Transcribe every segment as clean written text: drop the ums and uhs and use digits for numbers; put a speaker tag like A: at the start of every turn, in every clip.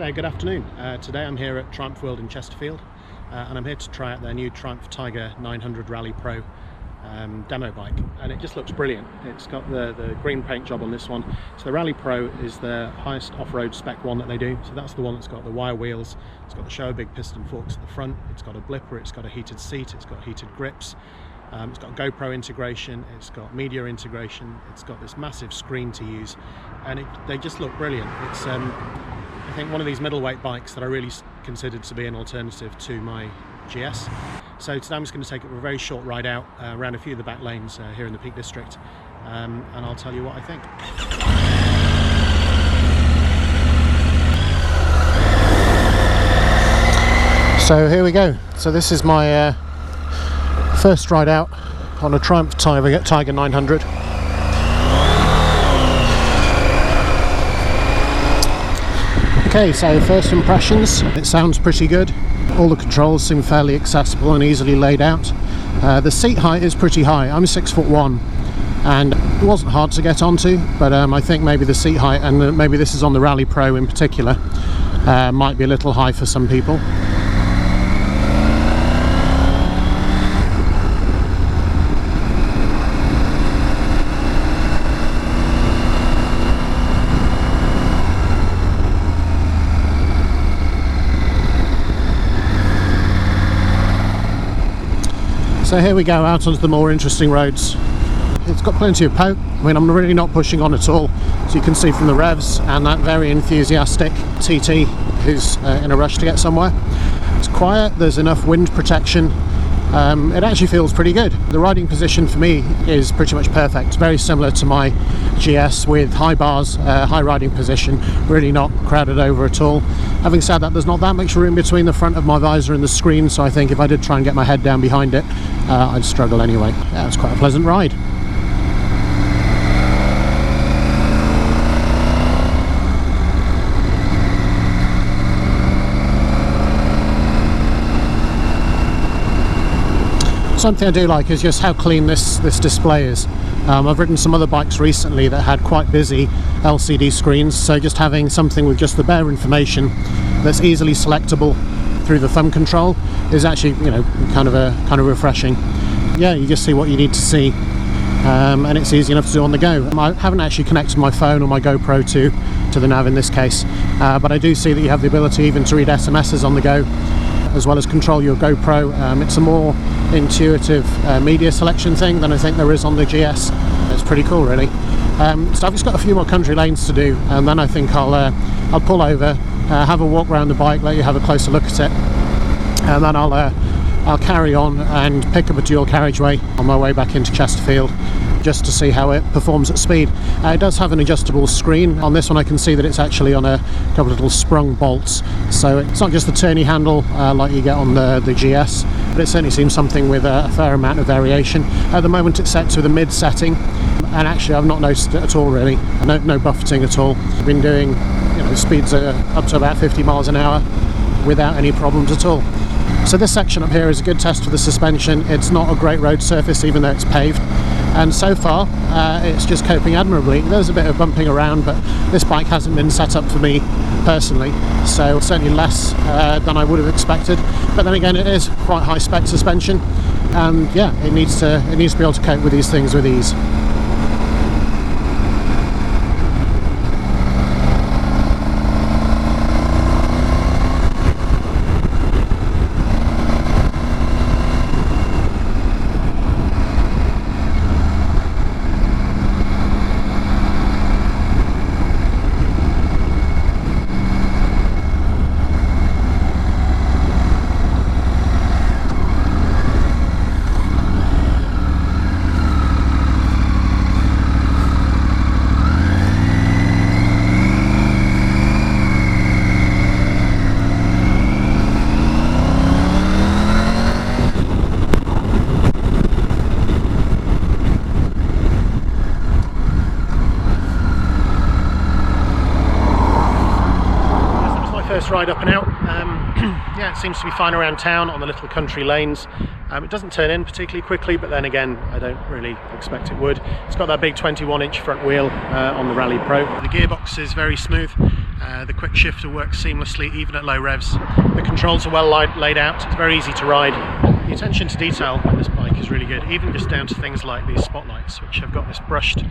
A: there, good afternoon. Today I'm here at Triumphworld in Chesterfield and I'm here to try out their new Triumph Tiger 900 Rallye Pro demo bike, and it just looks brilliant. It's got the green paint job on this one. So the Rallye Pro is the highest off-road spec one that they do, so that's the one that's got the wire wheels, it's got the show big piston forks at the front, it's got a blipper, it's got a heated seat, it's got heated grips, it's got GoPro integration, it's got media integration, it's got this massive screen to use, and they just look brilliant. It's I think one of these middleweight bikes that I really considered to be an alternative to my GS. So today I'm just going to take it for a very short ride out around a few of the back lanes here in the Peak District, and I'll tell you what I think. So here we go. So this is my first ride out on a Triumph Tiger 900. Okay, so first impressions, it sounds pretty good. All the controls seem fairly accessible and easily laid out. The seat height is pretty high. I'm 6'1", and it wasn't hard to get onto, but I think maybe the seat height, and maybe this is on the Rallye Pro in particular, might be a little high for some people. So here we go out onto the more interesting roads. It's got plenty of poke. I mean, I'm really not pushing on at all, as you can see from the revs and that very enthusiastic TT who's in a rush to get somewhere. It's quiet, there's enough wind protection. It actually feels pretty good. The riding position for me is pretty much perfect, very similar to my GS with high bars, high riding position, really not crowded over at all. Having said that, there's not that much room between the front of my visor and the screen, so I think if I did try and get my head down behind it, I'd struggle anyway. Yeah, it's quite a pleasant ride. Something I do like is just how clean this display is. I've ridden some other bikes recently that had quite busy LCD screens, so just having something with just the bare information that's easily selectable through the thumb control is actually, you know, kind of refreshing. Yeah, you just see what you need to see, and it's easy enough to do on the go. I haven't actually connected my phone or my GoPro to the nav in this case, but I do see that you have the ability even to read SMSs on the go, as well as control your GoPro. It's a more intuitive media selection thing than I think there is on the GS. It's pretty cool, really. So I've just got a few more country lanes to do, and then I think I'll pull over, have a walk around the bike, let you have a closer look at it, and then I'll carry on and pick up a dual carriageway on my way back into Chesterfield, just to see how it performs at speed. It does have an adjustable screen. On this one I can see that it's actually on a couple of little sprung bolts, so it's not just the turny handle like you get on the GS, but it certainly seems something with a fair amount of variation. At the moment it's set to the mid setting, and actually I've not noticed it at all really. No buffeting at all. I've been doing, you know, speeds up to about 50 miles an hour without any problems at all. So this section up here is a good test for the suspension. It's not a great road surface even though it's paved, and so far it's just coping admirably. There's a bit of bumping around, but this bike hasn't been set up for me personally, so certainly less than I would have expected. But then again, it is quite high spec suspension, and yeah, it needs to be able to cope with these things with ease. First ride up and out. Yeah, it seems to be fine around town on the little country lanes. It doesn't turn in particularly quickly, but then again, I don't really expect it would. It's got that big 21-inch front wheel on the Rallye Pro. The gearbox is very smooth. The quick shifter works seamlessly even at low revs. The controls are well laid out, it's very easy to ride. The attention to detail on this bike is really good, even just down to things like these spotlights, which have got this brushed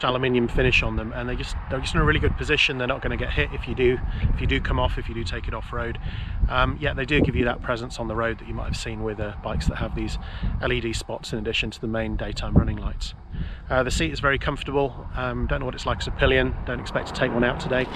A: aluminium finish on them, and they're just in a really good position. They're not going to get hit if you do come off, if you do take it off road. Yeah, they do give you that presence on the road that you might have seen with bikes that have these LED spots in addition to the main daytime running lights. The seat is very comfortable. Don't know what it's like as a pillion, don't expect to take one out today.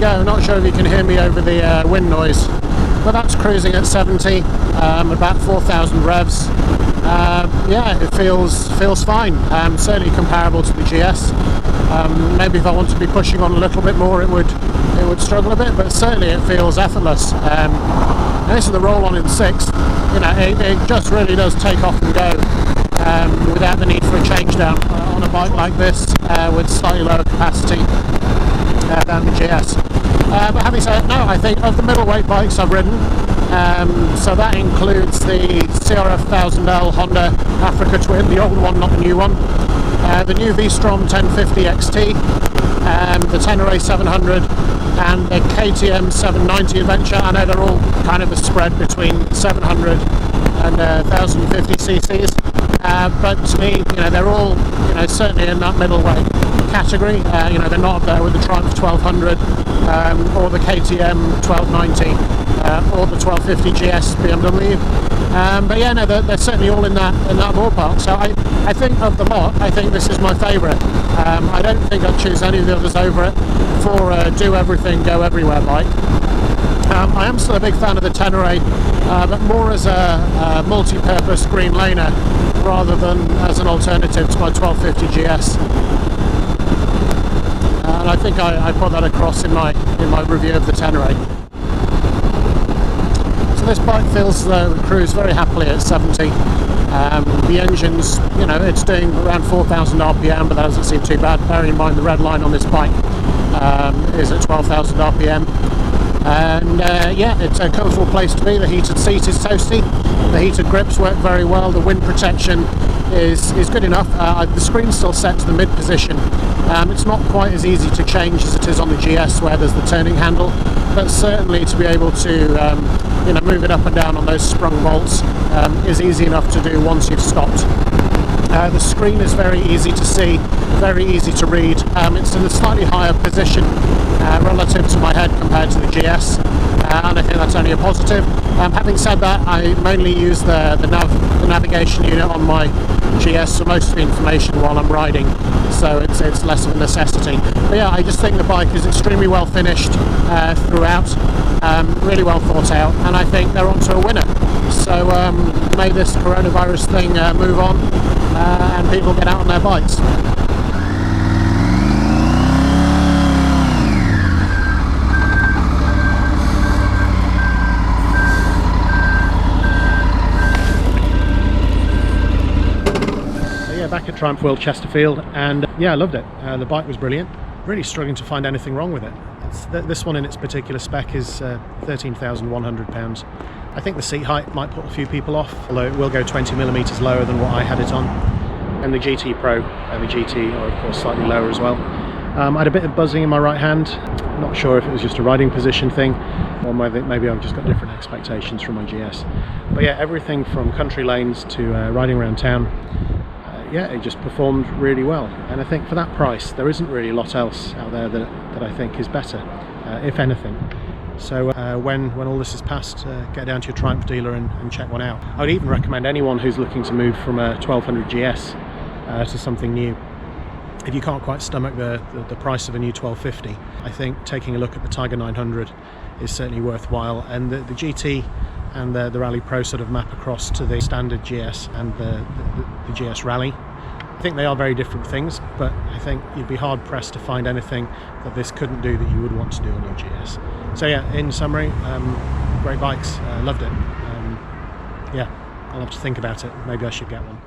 A: Not sure if you can hear me over the wind noise, but that's cruising at 70, about 4,000 revs. Yeah, it feels fine. Certainly comparable to the GS. Maybe if I want to be pushing on a little bit more, it would struggle a bit, but certainly it feels effortless. And this is the roll-on in sixth. You know, it just really does take off and go without the need for a change down on a bike like this with slightly lower capacity than the GS. But having said that, no, I think of the middleweight bikes I've ridden, so that includes the CRF 1000L Honda Africa Twin, the old one, not the new one, the new V-Strom R1250 XT, the Tenere 700, and the KTM 790 Adventure. I know they're all kind of a spread between 700 and 1050 cc's, but to me, you know, they're all, you know, certainly in that middleweight category. You know, they're not up there with the Triumph 1200 or the KTM 1290 or the 1250GS BMW. But yeah, no, they're certainly all in that ballpark. So I think of the lot, I think this is my favourite. I don't think I'd choose any of the others over it for a do everything, go everywhere bike. I am still a big fan of the Tenere, but more as a multi-purpose green laner rather than as an alternative to my 1250GS. And I think I put that across in my review of the Tenere. So this bike feels as though it cruise very happily at 70. The engine's, you know, it's doing around 4,000 RPM, but that doesn't seem too bad, bearing in mind the red line on this bike is at 12,000 RPM. And yeah, it's a comfortable place to be. The heated seat is toasty, the heated grips work very well, the wind protection is good enough. The screen's still set to the mid position. It's not quite as easy to change as it is on the GS where there's the turning handle, but certainly to be able to you know, move it up and down on those sprung bolts is easy enough to do once you've stopped. The screen is very easy to see, very easy to read. It's in a slightly higher position relative to my head compared to the GS, and I think that's only a positive. Having said that, I mainly use the navigation unit on my GS for most of the information while I'm riding, so it's less of a necessity. But yeah, I just think the bike is extremely well finished throughout, really well thought out, and I think they're on to a winner. So may this coronavirus thing move on and people get out on their bikes. Triumphworld Chesterfield, and yeah, I loved it. The bike was brilliant. Really struggling to find anything wrong with it. This one in its particular spec is £13,100. I think the seat height might put a few people off, although it will go 20mm lower than what I had it on. And the GT Pro and the GT are of course slightly lower as well. I had a bit of buzzing in my right hand. Not sure if it was just a riding position thing, or maybe I've just got different expectations from my GS. But yeah, everything from country lanes to riding around town, yeah, it just performed really well. And I think for that price, there isn't really a lot else out there that I think is better, if anything. So when all this is past, get down to your Triumph dealer and check one out. I would even recommend anyone who's looking to move from a 1200 GS to something new. If you can't quite stomach the price of a new 1250, I think taking a look at the Tiger 900 is certainly worthwhile. And the GT and the Rallye Pro sort of map across to the standard GS and the GS Rallye. I think they are very different things, but I think you'd be hard pressed to find anything that this couldn't do that you would want to do on your GS. So yeah, in summary, great bikes, loved it. Yeah, I'll have to think about it. Maybe I should get one.